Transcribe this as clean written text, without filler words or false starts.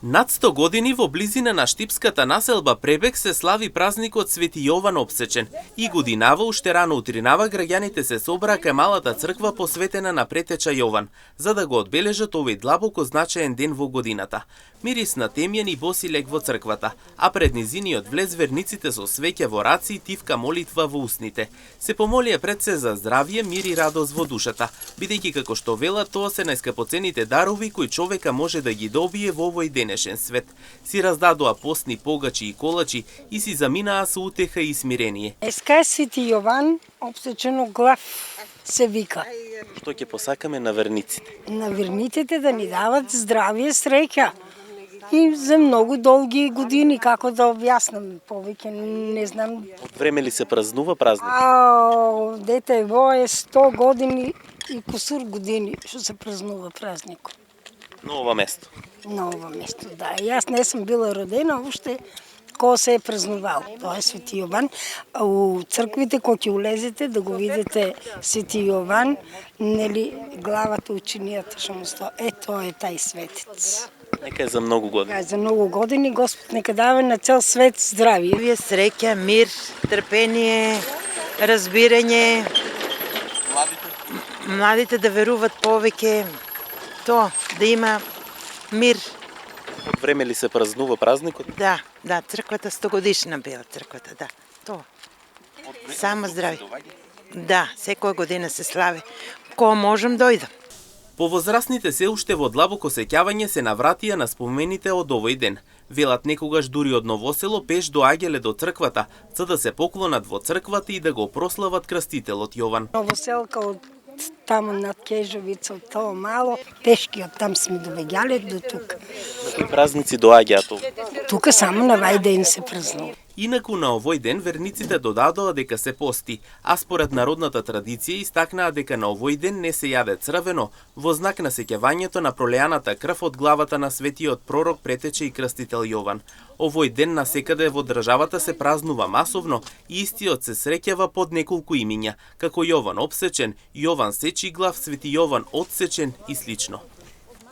Над 100 години во близина на штипската населба Пребег се слави празникот Свети Јован Опсечен. И годинава, уште рано утринава, граѓаните се собраа кај малата црква посветена на претеча Јован, за да го одбележат овој длабоко значаен ден во годината. Мирис на темјен и боси лег во црквата, а пред низиниот влез верниците со свеќе во раци и тивка молитва во устните. Се помолија пред се за здравје, мир и радост во душата, бидејќи како што велат, тоа се најскапоцените дарови кои човека може да ги добие во овој денешен свет. Си раздадоа постни погачи и колачи и си заминаа со утеха и смирение. Еска е Свети Јован Опсечено глав се вика. Што ќе посакаме на верниците? На верниците да ни дават здравје, среќа. И за многу долги години, како да објаснам повеќе, не знам. Од време ли се празнува празник? Дете, во е 100 години и кусур години што се празнува празникот. На ова место? На ова место, да. Јас не сум била родена уште кога се е празнувал. Тоа е Свети Јован. У црквите кога ќе улезете да го видите Свети Јован, нели главата ученијата што му стои. Тоа е тај светец. Нека е за многу години. За многу години Господ нека дава на цел свет здравје. Вие среќа, мир, трпение, разбирање. Младите да веруваат повеќе. Тоа, да има мир. Од време ли се празнува празникот? Да, црквата 100 годишна била црквата, да. Тоа. Само здравје. Да, секоја година се слави. Кога можам дојдам. Повозрасните се уште во длабоко сеќавање се навратија на спомените од овој ден. Велат некогаш дури од Новосело пеш доаѓале до црквата, за да се поклонат во црквата и да го прослават крстителот Јован. Новоселка од таму над Кежовица, од тоа мало, пешки од там сме довеѓале до тука. На кои празници доаѓаат овде? Тука само на вај ден се празнува. Инаку на овој ден верниците додадоа дека се пости, а според народната традиција истакнаа дека на овој ден не се јаде црвено, во знак на сеќавањето на пролеаната крв од главата на светиот пророк, претече и крстител Јован. Овој ден насекаде во државата се празнува масовно и истиот се среќава под неколку имиња, како Јован Опсечен, Јован Сечиглав, Свети Јован Отсечен и слично.